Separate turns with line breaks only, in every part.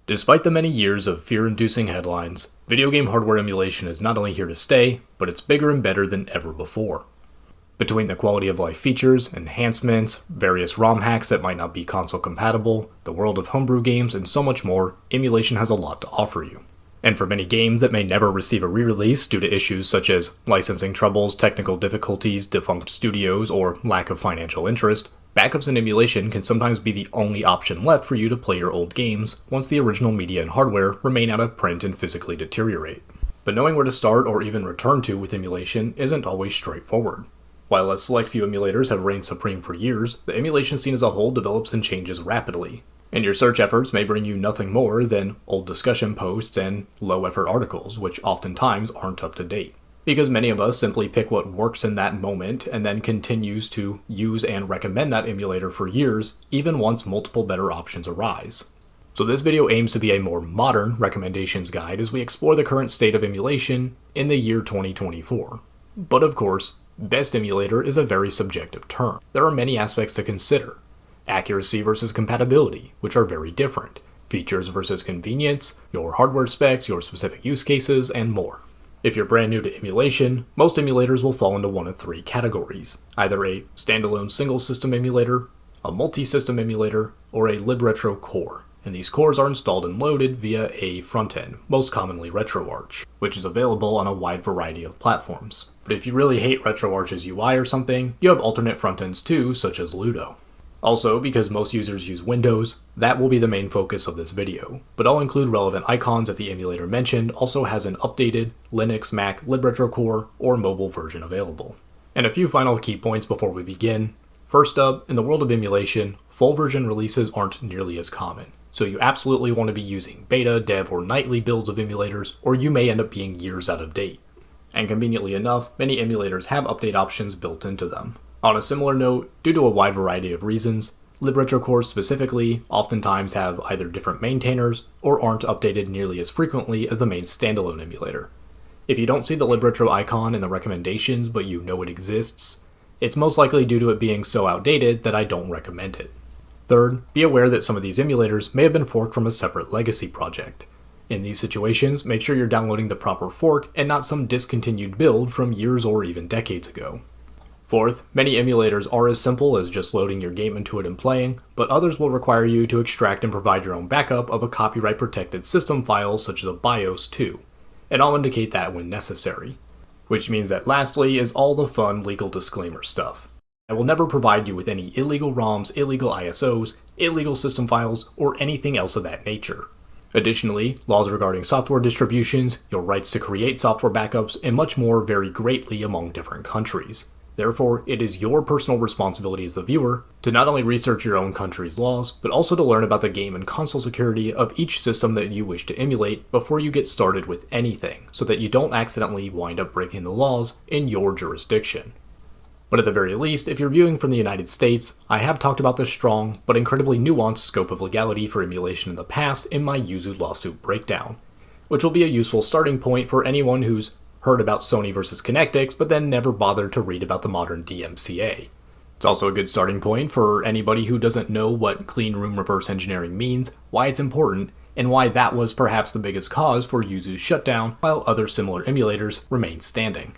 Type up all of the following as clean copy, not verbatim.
Despite the many years of fear-inducing headlines, video game hardware emulation is not only here to stay, but it's bigger and better than ever before. Between the quality of life features, enhancements, various ROM hacks that might not be console compatible, the world of homebrew games, and so much more, emulation has a lot to offer you. And for many games that may never receive a re-release due to issues such as licensing troubles, technical difficulties, defunct studios, or lack of financial interest, backups and emulation can sometimes be the only option left for you to play your old games once the original media and hardware remain out of print and physically deteriorate. But knowing where to start or even return to with emulation isn't always straightforward. While a select few emulators have reigned supreme for years, the emulation scene as a whole develops and changes rapidly, and your search efforts may bring you nothing more than old discussion posts and low-effort articles, which oftentimes aren't up to date. Because many of us simply pick what works in that moment and then continues to use and recommend that emulator for years, even once multiple better options arise. So this video aims to be a more modern recommendations guide as we explore the current state of emulation in the year 2024. But of course, best emulator is a very subjective term. There are many aspects to consider. Accuracy versus compatibility, which are very different. Features versus convenience, your hardware specs, your specific use cases, and more. If you're brand new to emulation, most emulators will fall into one of three categories. Either a standalone single system emulator, a multi-system emulator, or a libretro core. And these cores are installed and loaded via a front-end, most commonly RetroArch, which is available on a wide variety of platforms. But if you really hate RetroArch's UI or something, you have alternate front-ends too, such as Ludo. Also, because most users use Windows, that will be the main focus of this video, but I'll include relevant icons if the emulator mentioned also has an updated Linux, Mac, libretro core, or mobile version available. And a few final key points before we begin. First up, in the world of emulation, full version releases aren't nearly as common, so you absolutely want to be using beta, dev, or nightly builds of emulators, or you may end up being years out of date. And conveniently enough, many emulators have update options built into them. On a similar note, due to a wide variety of reasons, libretro cores specifically oftentimes have either different maintainers or aren't updated nearly as frequently as the main standalone emulator. If you don't see the libretro icon in the recommendations but you know it exists, it's most likely due to it being so outdated that I don't recommend it. Third, be aware that some of these emulators may have been forked from a separate legacy project. In these situations, make sure you're downloading the proper fork and not some discontinued build from years or even decades ago. Fourth, many emulators are as simple as just loading your game into it and playing, but others will require you to extract and provide your own backup of a copyright-protected system file such as a BIOS too, and I'll indicate that when necessary. Which means that lastly is all the fun legal disclaimer stuff. I will never provide you with any illegal ROMs, illegal ISOs, illegal system files, or anything else of that nature. Additionally, laws regarding software distributions, your rights to create software backups, and much more vary greatly among different countries. Therefore, it is your personal responsibility as the viewer to not only research your own country's laws, but also to learn about the game and console security of each system that you wish to emulate before you get started with anything, so that you don't accidentally wind up breaking the laws in your jurisdiction. But at the very least, if you're viewing from the United States, I have talked about the strong but incredibly nuanced scope of legality for emulation in the past in my Yuzu lawsuit breakdown, which will be a useful starting point for anyone who's heard about Sony versus Connectix, but then never bothered to read about the modern DMCA. It's also a good starting point for anybody who doesn't know what clean room reverse engineering means, why it's important, and why that was perhaps the biggest cause for Yuzu's shutdown, while other similar emulators remain standing.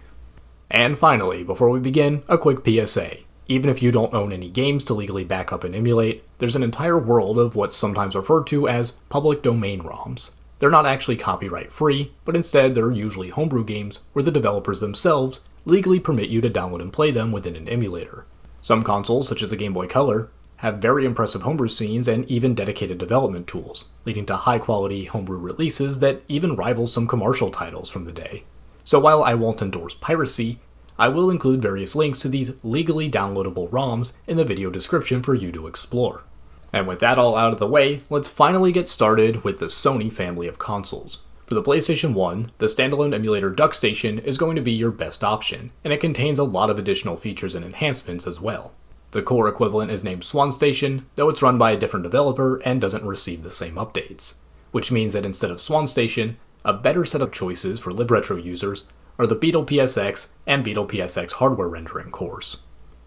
And finally, before we begin, a quick PSA. Even if you don't own any games to legally back up and emulate, there's an entire world of what's sometimes referred to as public domain ROMs. They're not actually copyright free, but instead they're usually homebrew games where the developers themselves legally permit you to download and play them within an emulator. Some consoles, such as the Game Boy Color, have very impressive homebrew scenes and even dedicated development tools, leading to high-quality homebrew releases that even rival some commercial titles from the day. So while I won't endorse piracy, I will include various links to these legally downloadable ROMs in the video description for you to explore. And with that all out of the way, let's finally get started with the Sony family of consoles. For the PlayStation 1, the standalone emulator DuckStation is going to be your best option, and it contains a lot of additional features and enhancements as well. The core equivalent is named SwanStation, though it's run by a different developer and doesn't receive the same updates. Which means that instead of SwanStation, a better set of choices for libretro users are the Beetle PSX and Beetle PSX hardware rendering cores.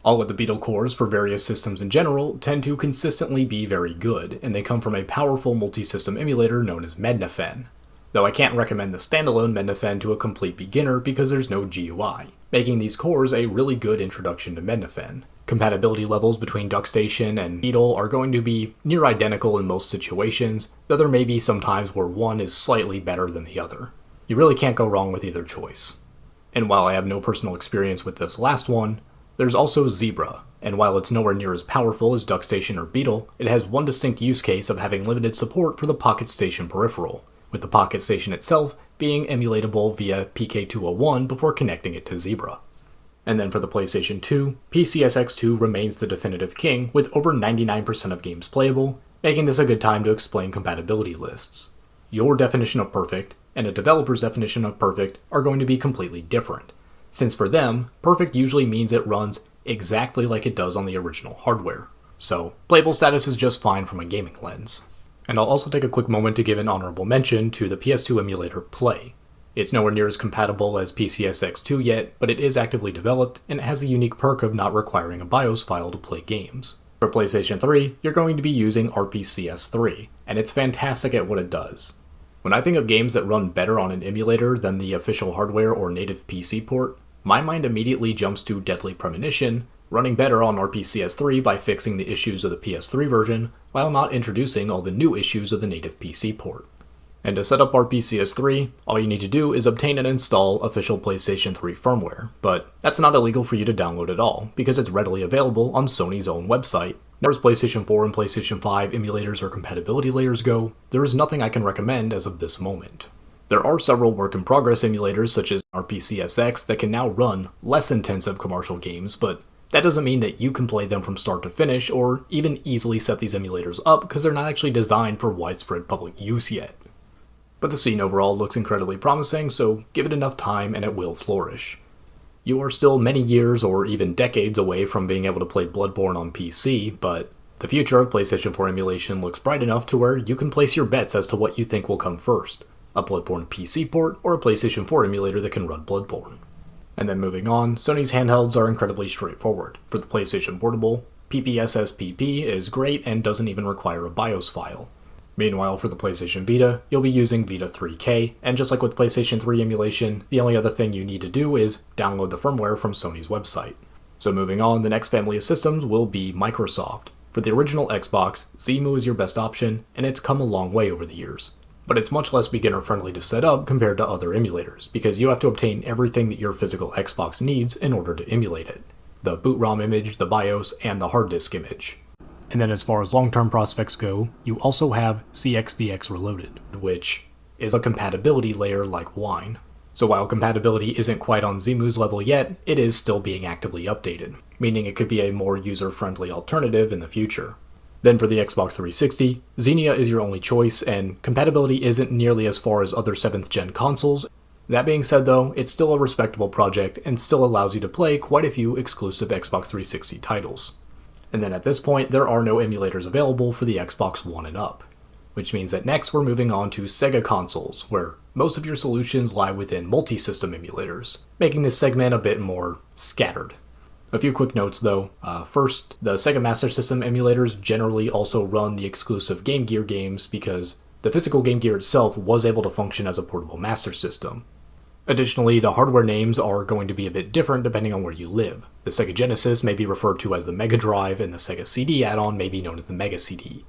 All of the Beetle cores for various systems in general tend to consistently be very good, and they come from a powerful multi-system emulator known as Mednafen. Though I can't recommend the standalone Mednafen to a complete beginner because there's no GUI, making these cores a really good introduction to Mednafen. Compatibility levels between DuckStation and Beetle are going to be near identical in most situations, though there may be some times where one is slightly better than the other. You really can't go wrong with either choice. And while I have no personal experience with this last one, there's also Zebra, and while it's nowhere near as powerful as DuckStation or Beetle, it has one distinct use case of having limited support for the Pocket Station peripheral, with the Pocket Station itself being emulatable via PK201 before connecting it to Zebra. And then for the PlayStation 2, PCSX2 remains the definitive king with over 99% of games playable, making this a good time to explain compatibility lists. Your definition of perfect and a developer's definition of perfect are going to be completely different, since for them, perfect usually means it runs exactly like it does on the original hardware. So, playable status is just fine from a gaming lens. And I'll also take a quick moment to give an honorable mention to the PS2 emulator Play. It's nowhere near as compatible as PCSX2 yet, but it is actively developed, and it has the unique perk of not requiring a BIOS file to play games. For PlayStation 3, you're going to be using RPCS3, and it's fantastic at what it does. When I think of games that run better on an emulator than the official hardware or native PC port, my mind immediately jumps to Deadly Premonition, running better on RPCS3 by fixing the issues of the PS3 version, while not introducing all the new issues of the native PC port. And to set up RPCS3, all you need to do is obtain and install official PlayStation 3 firmware, but that's not illegal for you to download at all, because it's readily available on Sony's own website. As PlayStation 4 and PlayStation 5 emulators or compatibility layers go, there is nothing I can recommend as of this moment. There are several work-in-progress emulators such as RPCSX that can now run less intensive commercial games, but that doesn't mean that you can play them from start to finish or even easily set these emulators up because they're not actually designed for widespread public use yet. But the scene overall looks incredibly promising, so give it enough time and it will flourish. You are still many years or even decades away from being able to play Bloodborne on PC, but the future of PlayStation 4 emulation looks bright enough to where you can place your bets as to what you think will come first. A Bloodborne PC port, or a PlayStation 4 emulator that can run Bloodborne. And then moving on, Sony's handhelds are incredibly straightforward. For the PlayStation Portable, PPSSPP is great and doesn't even require a BIOS file. Meanwhile, for the PlayStation Vita, you'll be using Vita 3K, and just like with PlayStation 3 emulation, the only other thing you need to do is download the firmware from Sony's website. So moving on, the next family of systems will be Microsoft. For the original Xbox, Zemu is your best option, and it's come a long way over the years. But it's much less beginner-friendly to set up compared to other emulators, because you have to obtain everything that your physical Xbox needs in order to emulate it. The boot ROM image, the BIOS, and the hard disk image. And then as far as long-term prospects go, you also have CXBX Reloaded, which is a compatibility layer like wine. So while compatibility isn't quite on Zemu's level yet, it is still being actively updated, meaning it could be a more user-friendly alternative in the future. Then for the Xbox 360, Xenia is your only choice, and compatibility isn't nearly as far as other 7th gen consoles. That being said though, it's still a respectable project and still allows you to play quite a few exclusive Xbox 360 titles. And then at this point, there are no emulators available for the Xbox One and up. Which means that next we're moving on to Sega consoles, where most of your solutions lie within multi-system emulators, making this segment a bit more scattered. A few quick notes though. First, the Sega Master System emulators generally also run the exclusive Game Gear games because the physical Game Gear itself was able to function as a portable Master System. Additionally, the hardware names are going to be a bit different depending on where you live. The Sega Genesis may be referred to as the Mega Drive, and the Sega CD add-on may be known as the Mega CD.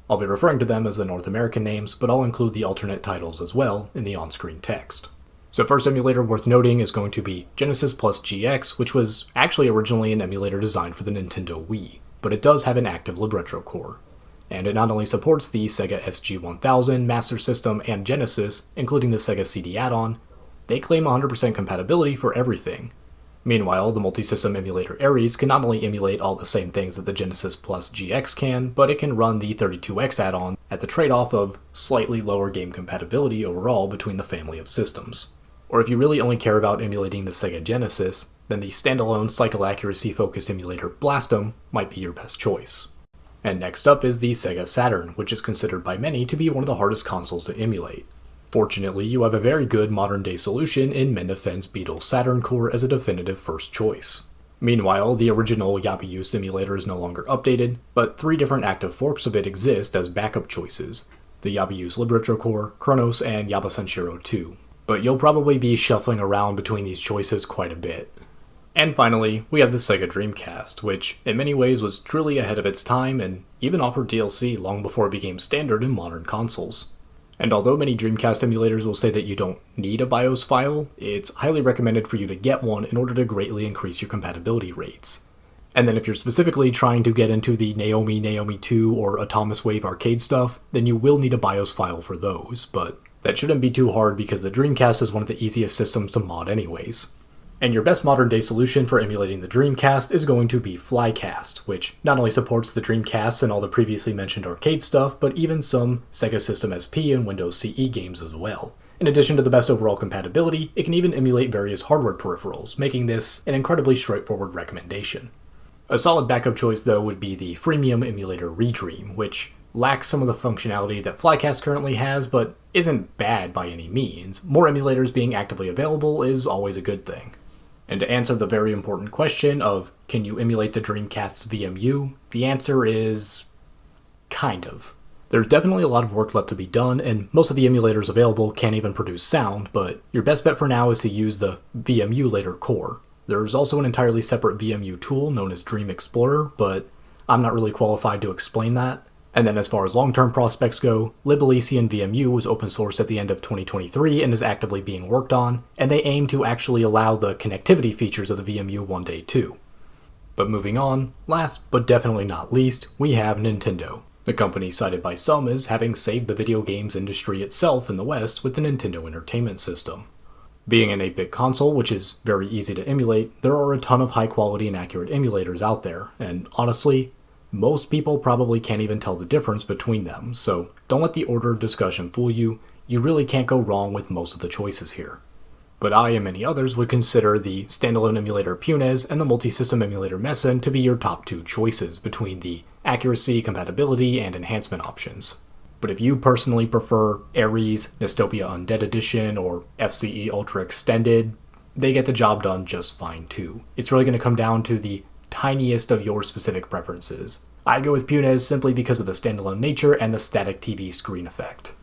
I'll be referring to them as the North American names, but I'll include the alternate titles as well in the on-screen text. So first emulator worth noting is going to be Genesis Plus GX, which was actually originally an emulator designed for the Nintendo Wii, but it does have an active Libretro core. And it not only supports the Sega SG-1000, Master System, and Genesis, including the Sega CD add-on, they claim 100% compatibility for everything. Meanwhile, the multi-system emulator Ares can not only emulate all the same things that the Genesis Plus GX can, but it can run the 32X add-on at the trade-off of slightly lower game compatibility overall between the family of systems. Or if you really only care about emulating the Sega Genesis, then the standalone cycle accuracy-focused emulator Blastum might be your best choice. And next up is the Sega Saturn, which is considered by many to be one of the hardest consoles to emulate. Fortunately, you have a very good modern-day solution in Mendefen's Beetle Saturn core as a definitive first choice. Meanwhile, the original Yabu simulator is no longer updated, but 3 different active forks of it exist as backup choices: the Yabu Literature Core, Chronos, and Yaba Senshiro 2. But you'll probably be shuffling around between these choices quite a bit. And finally, we have the Sega Dreamcast, which in many ways was truly ahead of its time and even offered DLC long before it became standard in modern consoles. And although many Dreamcast emulators will say that you don't need a BIOS file, it's highly recommended for you to get one in order to greatly increase your compatibility rates. And then if you're specifically trying to get into the Naomi 2 or Atomic Wave arcade stuff, then you will need a BIOS file for those, but that shouldn't be too hard because the Dreamcast is one of the easiest systems to mod anyways. And your best modern day solution for emulating the Dreamcast is going to be Flycast, which not only supports the Dreamcast and all the previously mentioned arcade stuff, but even some Sega System SP and Windows CE games as well. In addition to the best overall compatibility, it can even emulate various hardware peripherals, making this an incredibly straightforward recommendation. A solid backup choice though would be the freemium emulator Redream, which lacks some of the functionality that Flycast currently has, but isn't bad by any means. More emulators being actively available is always a good thing. And to answer the very important question of, can you emulate the Dreamcast's VMU? The answer is kind of. There's definitely a lot of work left to be done, and most of the emulators available can't even produce sound, but your best bet for now is to use the VMulator core. There's also an entirely separate VMU tool known as Dream Explorer, but I'm not really qualified to explain that. And then as far as long-term prospects go, libelysian VMU was open sourced at the end of 2023 and is actively being worked on, and they aim to actually allow the connectivity features of the VMU one day too. But moving on, last but definitely not least, we have Nintendo, the company cited by some as having saved the video games industry itself in the West with the Nintendo Entertainment System. Being an 8-bit console, which is very easy to emulate, there are a ton of high quality and accurate emulators out there, and honestly, most people probably can't even tell the difference between them, so don't let the order of discussion fool you. You really can't go wrong with most of the choices here. But I and many others would consider the standalone emulator Punez and the multi-system emulator Messen to be your top 2 choices between the accuracy, compatibility, and enhancement options. But if you personally prefer Ares, Nestopia Undead Edition, or FCE Ultra Extended, they get the job done just fine too. It's really going to come down to the tiniest of your specific preferences. I go with Punez simply because of the standalone nature and the static TV screen effect.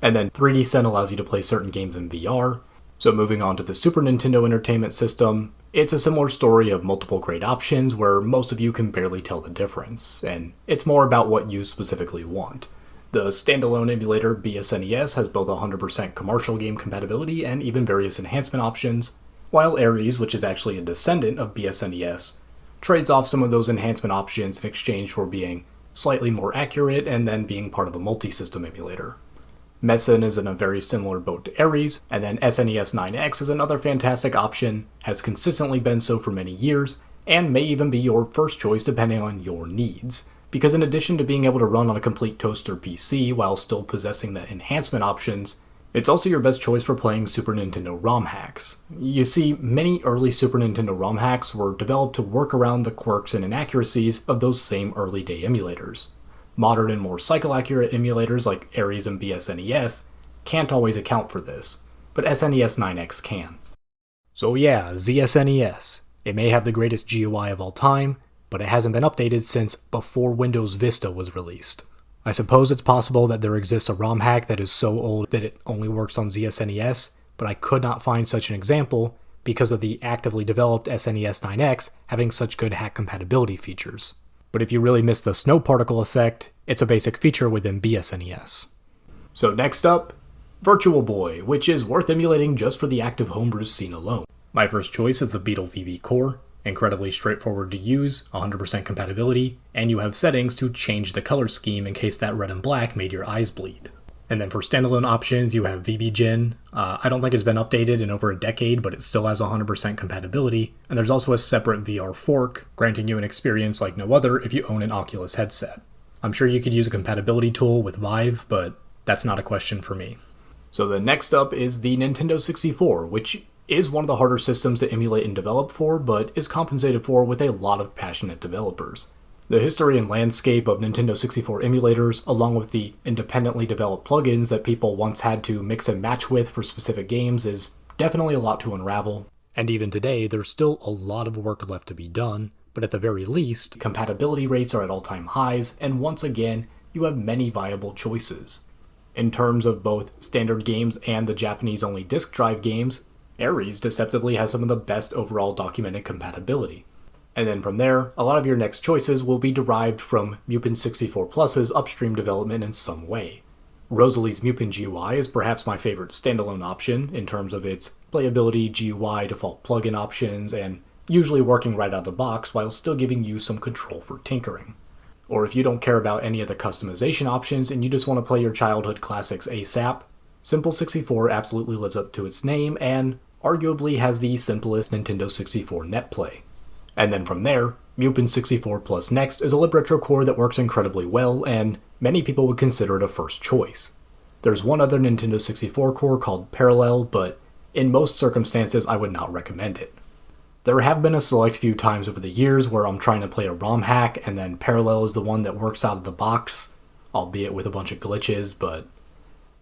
And then 3D Sen allows you to play certain games in VR. So moving on to the Super Nintendo Entertainment System, it's a similar story of multiple great options where most of you can barely tell the difference, and it's more about what you specifically want. The standalone emulator BSNES has both 100% commercial game compatibility and even various enhancement options, while Ares, which is actually a descendant of BSNES, trades off some of those enhancement options in exchange for being slightly more accurate and then being part of a multi-system emulator. Messen is in a very similar boat to Ares, and then SNES 9X is another fantastic option, has consistently been so for many years, and may even be your first choice depending on your needs. Because in addition to being able to run on a complete toaster PC while still possessing the enhancement options, it's also your best choice for playing Super Nintendo ROM hacks. You see, many early Super Nintendo ROM hacks were developed to work around the quirks and inaccuracies of those same early day emulators. Modern and more cycle-accurate emulators like Ares and BSNES can't always account for this, but SNES 9X can. So yeah, ZSNES. It may have the greatest GUI of all time, but it hasn't been updated since before Windows Vista was released. I suppose it's possible that there exists a ROM hack that is so old that it only works on ZSNES, but I could not find such an example because of the actively developed SNES 9X having such good hack compatibility features. But if you really miss the snow particle effect, it's a basic feature within BSNES. So next up, Virtual Boy, which is worth emulating just for the active homebrew scene alone. My first choice is the Beetle VV Core. Incredibly straightforward to use, 100% compatibility, and you have settings to change the color scheme in case that red and black made your eyes bleed. And then for standalone options, you have VBGen. I don't think it's been updated in over a decade, but it still has 100% compatibility. And there's also a separate VR fork, granting you an experience like no other if you own an Oculus headset. I'm sure you could use a compatibility tool with Vive, but that's not a question for me. So the next up is the Nintendo 64, which is one of the harder systems to emulate and develop for, but is compensated for with a lot of passionate developers. The history and landscape of Nintendo 64 emulators, along with the independently developed plugins that people once had to mix and match with for specific games, is definitely a lot to unravel. And even today, there's still a lot of work left to be done, but at the very least, compatibility rates are at all-time highs, and once again, you have many viable choices. In terms of both standard games and the Japanese-only disk drive games, Ares deceptively has some of the best overall documented compatibility. And then from there, a lot of your next choices will be derived from Mupen 64 Plus's upstream development in some way. Rosalie's Mupen GUI is perhaps my favorite standalone option in terms of its playability, GUI, default plugin options, and usually working right out of the box while still giving you some control for tinkering. Or if you don't care about any of the customization options and you just want to play your childhood classics ASAP, Simple 64 absolutely lives up to its name and arguably has the simplest Nintendo 64 netplay. And then from there, Mupen 64 Plus Next is a libretto core that works incredibly well, and many people would consider it a first choice. There's one other Nintendo 64 core called Parallel, but in most circumstances I would not recommend it. There have been a select few times over the years where I'm trying to play a ROM hack, and then Parallel is the one that works out of the box, albeit with a bunch of glitches, but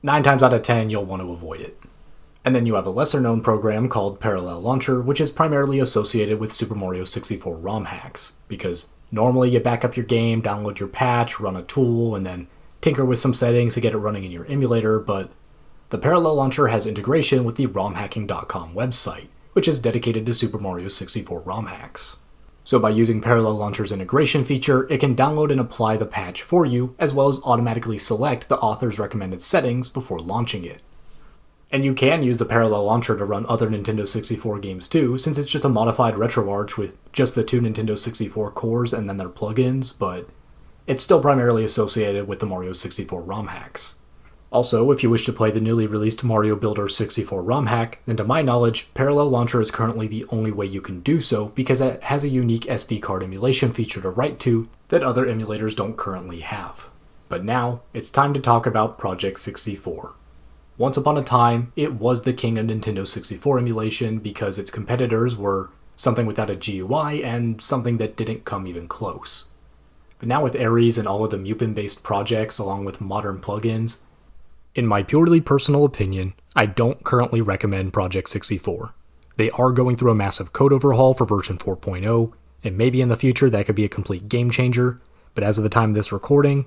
9 times out of 10 you'll want to avoid it. And then you have a lesser-known program called Parallel Launcher, which is primarily associated with Super Mario 64 ROM hacks, because normally you back up your game, download your patch, run a tool, and then tinker with some settings to get it running in your emulator, but the Parallel Launcher has integration with the romhacking.com website, which is dedicated to Super Mario 64 ROM hacks. So by using Parallel Launcher's integration feature, it can download and apply the patch for you, as well as automatically select the author's recommended settings before launching it. And you can use the Parallel Launcher to run other Nintendo 64 games too, since it's just a modified RetroArch with just the 2 Nintendo 64 cores and then their plugins, but it's still primarily associated with the Mario 64 ROM hacks. Also, if you wish to play the newly released Mario Builder 64 ROM hack, then to my knowledge, Parallel Launcher is currently the only way you can do so because it has a unique SD card emulation feature to write to that other emulators don't currently have. But now, it's time to talk about Project 64. Once upon a time, it was the king of Nintendo 64 emulation because its competitors were something without a GUI and something that didn't come even close. But now with Ares and all of the Mupen-based projects along with modern plugins, in my purely personal opinion, I don't currently recommend Project 64. They are going through a massive code overhaul for version 4.0, and maybe in the future that could be a complete game changer, but as of the time of this recording,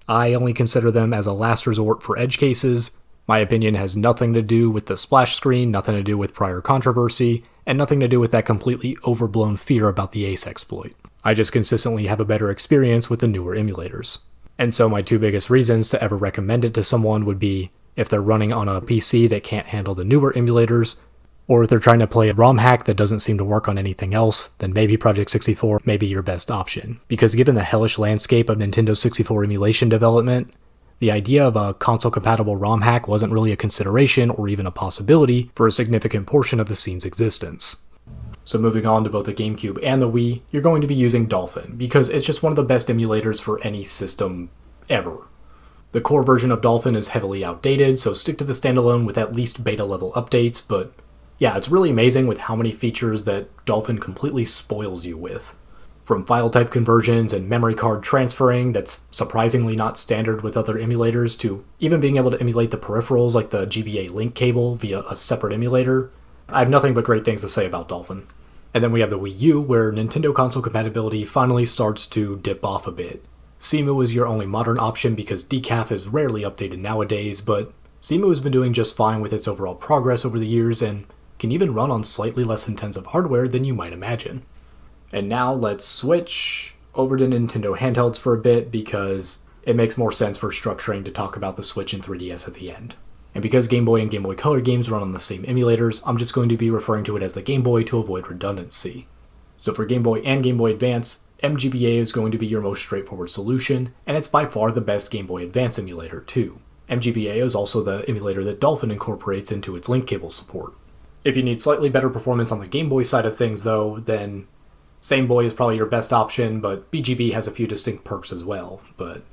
I only consider them as a last resort for edge cases. My opinion has nothing to do with the splash screen, nothing to do with prior controversy, and nothing to do with that completely overblown fear about the Ace exploit. I just consistently have a better experience with the newer emulators. And so my 2 biggest reasons to ever recommend it to someone would be if they're running on a PC that can't handle the newer emulators, or if they're trying to play a ROM hack that doesn't seem to work on anything else, then maybe Project 64 may be your best option. Because given the hellish landscape of Nintendo 64 emulation development, the idea of a console-compatible ROM hack wasn't really a consideration or even a possibility for a significant portion of the scene's existence. So moving on to both the GameCube and the Wii, you're going to be using Dolphin, because it's just one of the best emulators for any system ever. The core version of Dolphin is heavily outdated, so stick to the standalone with at least beta-level updates, but yeah, it's really amazing with how many features that Dolphin completely spoils you with. From file type conversions and memory card transferring that's surprisingly not standard with other emulators, to even being able to emulate the peripherals like the GBA link cable via a separate emulator. I have nothing but great things to say about Dolphin. And then we have the Wii U, where Nintendo console compatibility finally starts to dip off a bit. CEMU is your only modern option because decaf is rarely updated nowadays, but CEMU has been doing just fine with its overall progress over the years and can even run on slightly less intensive hardware than you might imagine. And now let's switch over to Nintendo handhelds for a bit because it makes more sense for structuring to talk about the Switch and 3DS at the end. And because Game Boy and Game Boy Color games run on the same emulators, I'm just going to be referring to it as the Game Boy to avoid redundancy. So for Game Boy and Game Boy Advance, MGBA is going to be your most straightforward solution, and it's by far the best Game Boy Advance emulator too. MGBA is also the emulator that Dolphin incorporates into its link cable support. If you need slightly better performance on the Game Boy side of things though, then Same Boy is probably your best option, but BGB has a few distinct perks as well, but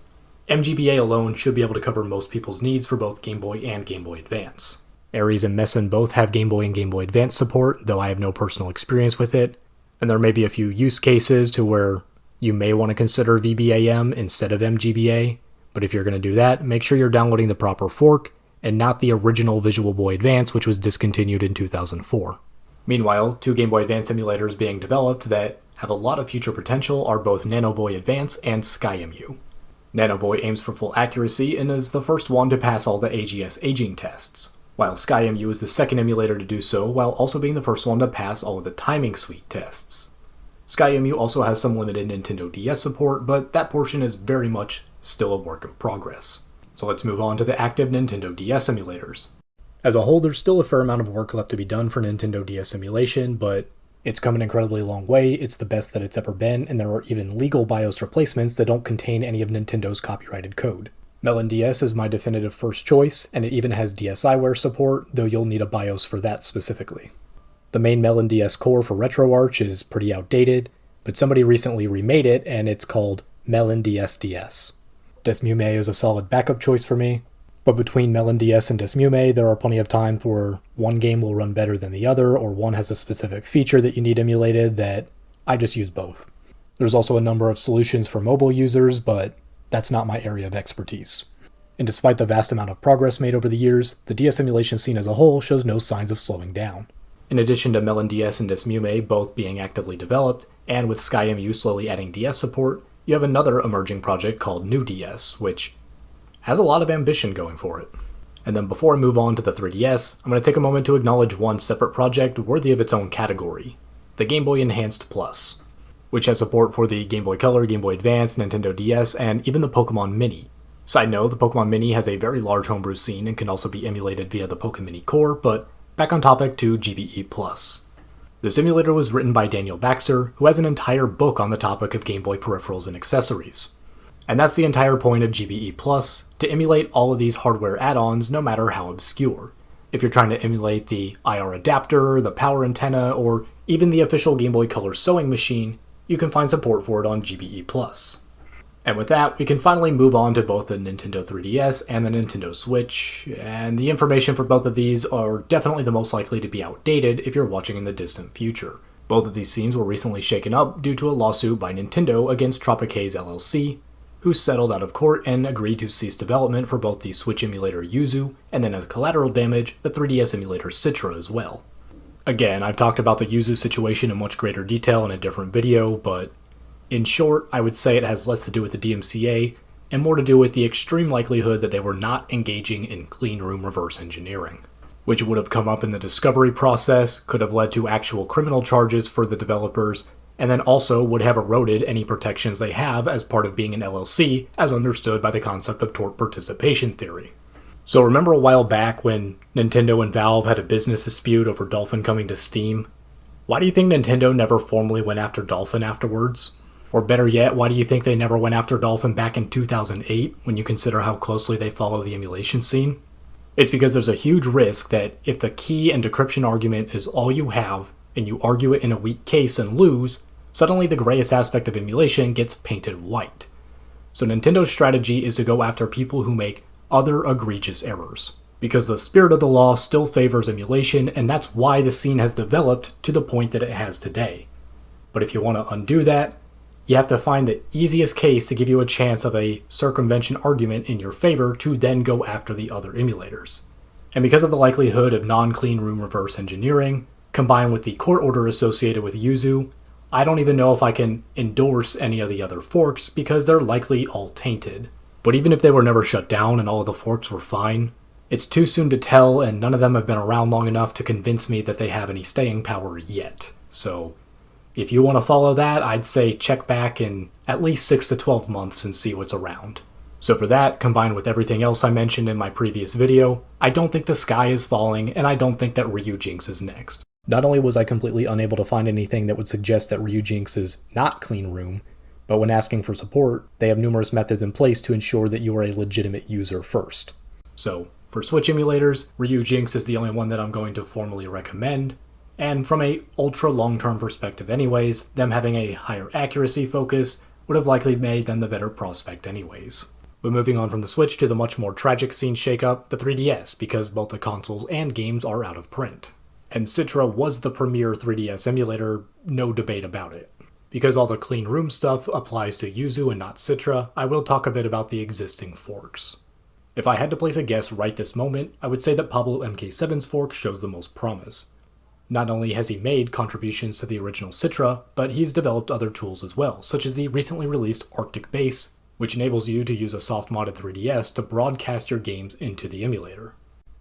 MGBA alone should be able to cover most people's needs for both Game Boy and Game Boy Advance. Ares and Messen both have Game Boy and Game Boy Advance support, though I have no personal experience with it, and there may be a few use cases to where you may want to consider VBAM instead of MGBA, but if you're going to do that, make sure you're downloading the proper fork, and not the original Visual Boy Advance, which was discontinued in 2004. Meanwhile, two Game Boy Advance emulators being developed that have a lot of future potential are both Nanoboy Advance and SkyEmu. Nanoboy aims for full accuracy and is the first one to pass all the AGS aging tests, while SkyEmu is the second emulator to do so while also being the first one to pass all of the timing suite tests. SkyEmu also has some limited Nintendo DS support, but that portion is very much still a work in progress. So let's move on to the active Nintendo DS emulators. As a whole, there's still a fair amount of work left to be done for Nintendo DS emulation, but it's come an incredibly long way, it's the best that it's ever been, and there are even legal BIOS replacements that don't contain any of Nintendo's copyrighted code. Melon DS is my definitive first choice, and it even has DSiWare support, though you'll need a BIOS for that specifically. The main Melon DS core for RetroArch is pretty outdated, but somebody recently remade it, and it's called Melon DS. Desmume is a solid backup choice for me, but between Melon DS and Desmume, there are plenty of times where one game will run better than the other, or one has a specific feature that you need emulated that I just use both. There's also a number of solutions for mobile users, but that's not my area of expertise. And despite the vast amount of progress made over the years, the DS emulation scene as a whole shows no signs of slowing down. In addition to Melon DS and Desmume both being actively developed, and with SkyEmu slowly adding DS support, you have another emerging project called New DS, which has a lot of ambition going for it. And then before I move on to the 3DS, I'm going to take a moment to acknowledge one separate project worthy of its own category, the Game Boy Enhanced Plus, which has support for the Game Boy Color, Game Boy Advance, Nintendo DS, and even the Pokemon Mini. Side note, the Pokemon Mini has a very large homebrew scene and can also be emulated via the Pokemon Mini core, but back on topic to GBE Plus. The simulator was written by Daniel Baxter, who has an entire book on the topic of Game Boy peripherals and accessories. And that's the entire point of GBE Plus, to emulate all of these hardware add-ons no matter how obscure. If you're trying to emulate the IR adapter, the power antenna, or even the official Game Boy Color sewing machine, you can find support for it on GBE Plus. And with that, we can finally move on to both the Nintendo 3DS and the Nintendo Switch, and the information for both of these are definitely the most likely to be outdated if you're watching in the distant future. Both of these scenes were recently shaken up due to a lawsuit by Nintendo against Tropicaze LLC, who settled out of court and agreed to cease development for both the Switch emulator Yuzu, and then as collateral damage, the 3DS emulator Citra as well. Again, I've talked about the Yuzu situation in much greater detail in a different video, but in short, I would say it has less to do with the DMCA, and more to do with the extreme likelihood that they were not engaging in clean room reverse engineering, which would have come up in the discovery process, could have led to actual criminal charges for the developers, and then also would have eroded any protections they have as part of being an LLC, as understood by the concept of tort participation theory. So remember a while back when Nintendo and Valve had a business dispute over Dolphin coming to Steam? Why do you think Nintendo never formally went after Dolphin afterwards? Or better yet, why do you think they never went after Dolphin back in 2008, when you consider how closely they follow the emulation scene? It's because there's a huge risk that if the key and decryption argument is all you have, and you argue it in a weak case and lose, suddenly the grayest aspect of emulation gets painted white. So Nintendo's strategy is to go after people who make other egregious errors, because the spirit of the law still favors emulation, and that's why the scene has developed to the point that it has today. But if you want to undo that, you have to find the easiest case to give you a chance of a circumvention argument in your favor to then go after the other emulators. And because of the likelihood of non-clean room reverse engineering, combined with the court order associated with Yuzu, I don't even know if I can endorse any of the other forks because they're likely all tainted. But even if they were never shut down and all of the forks were fine, it's too soon to tell, and none of them have been around long enough to convince me that they have any staying power yet. So if you want to follow that, I'd say check back in at least 6 to 12 months and see what's around. So for that, combined with everything else I mentioned in my previous video, I don't think the sky is falling, and I don't think that Ryujinx is next. Not only was I completely unable to find anything that would suggest that Ryujinx is not clean room, but when asking for support, they have numerous methods in place to ensure that you are a legitimate user first. So, for Switch emulators, Ryujinx is the only one that I'm going to formally recommend, and from a ultra long-term perspective anyways, them having a higher accuracy focus would have likely made them the better prospect anyways. But moving on from the Switch to the much more tragic scene shakeup, the 3DS, because both the consoles and games are out of print. And Citra was the premier 3DS emulator, no debate about it. Because all the clean room stuff applies to Yuzu and not Citra, I will talk a bit about the existing forks. If I had to place a guess right this moment, I would say that Pablo MK7's fork shows the most promise. Not only has he made contributions to the original Citra, but he's developed other tools as well, such as the recently released Arctic Base, which enables you to use a soft-modded 3DS to broadcast your games into the emulator.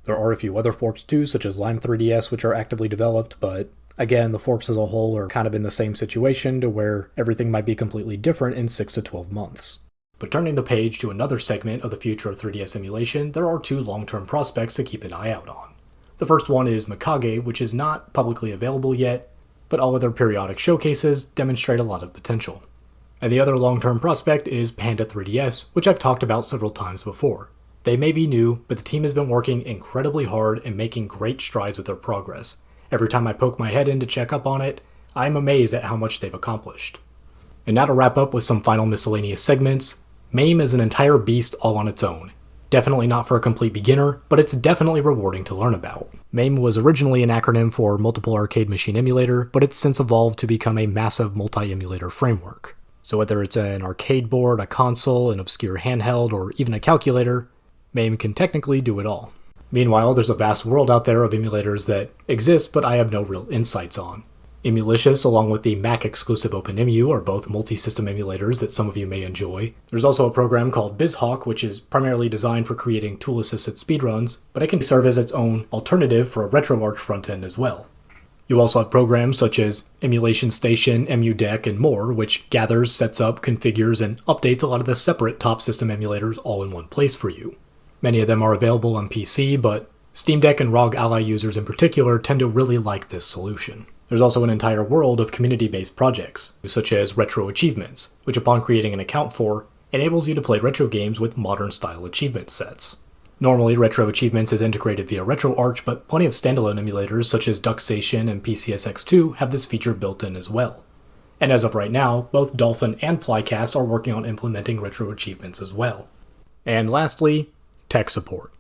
There are a few other forks too, such as Lime 3DS, which are actively developed, but again, the forks as a whole are kind of in the same situation to where everything might be completely different in 6 to 12 months. But turning the page to another segment of the future of 3DS emulation, there are two long-term prospects to keep an eye out on. The first one is Mikage, which is not publicly available yet, but all of their periodic showcases demonstrate a lot of potential. And the other long-term prospect is Panda 3DS, which I've talked about several times before. They may be new, but the team has been working incredibly hard and making great strides with their progress. Every time I poke my head in to check up on it, I'm amazed at how much they've accomplished. And now to wrap up with some final miscellaneous segments, MAME is an entire beast all on its own. Definitely not for a complete beginner, but it's definitely rewarding to learn about. MAME was originally an acronym for Multiple Arcade Machine Emulator, but it's since evolved to become a massive multi-emulator framework. So whether it's an arcade board, a console, an obscure handheld, or even a calculator, MAME can technically do it all. Meanwhile, there's a vast world out there of emulators that exist, but I have no real insights on. Emulicious, along with the Mac-exclusive OpenEmu, are both multi-system emulators that some of you may enjoy. There's also a program called BizHawk, which is primarily designed for creating tool-assisted speedruns, but it can serve as its own alternative for a RetroArch frontend as well. You also have programs such as Emulation Station, EmuDeck, and more, which gathers, sets up, configures, and updates a lot of the separate top system emulators all in one place for you. Many of them are available on PC, but Steam Deck and ROG Ally users in particular tend to really like this solution. There's also an entire world of community-based projects, such as Retro Achievements, which upon creating an account for, enables you to play retro games with modern-style achievement sets. Normally, Retro Achievements is integrated via RetroArch, but plenty of standalone emulators such as DuckStation and PCSX2 have this feature built in as well. And as of right now, both Dolphin and Flycast are working on implementing Retro Achievements as well. And lastly, tech support.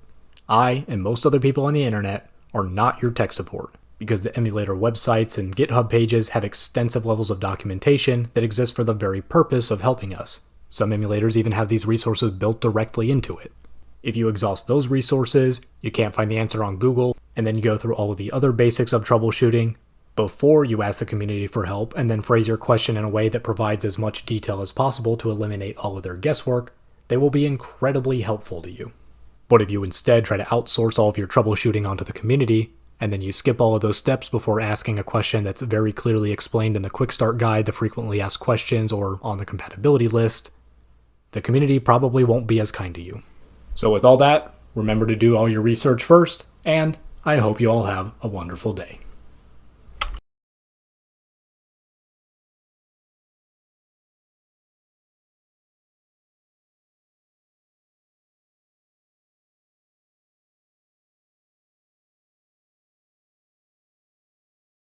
I, and most other people on the internet, are not your tech support, because the emulator websites and GitHub pages have extensive levels of documentation that exist for the very purpose of helping us. Some emulators even have these resources built directly into it. If you exhaust those resources, you can't find the answer on Google, and then you go through all of the other basics of troubleshooting before you ask the community for help and then phrase your question in a way that provides as much detail as possible to eliminate all of their guesswork, they will be incredibly helpful to you. But if you instead try to outsource all of your troubleshooting onto the community, and then you skip all of those steps before asking a question that's very clearly explained in the Quick Start Guide, the frequently asked questions, or on the compatibility list, the community probably won't be as kind to you. So with all that, remember to do all your research first, and I hope you all have a wonderful day.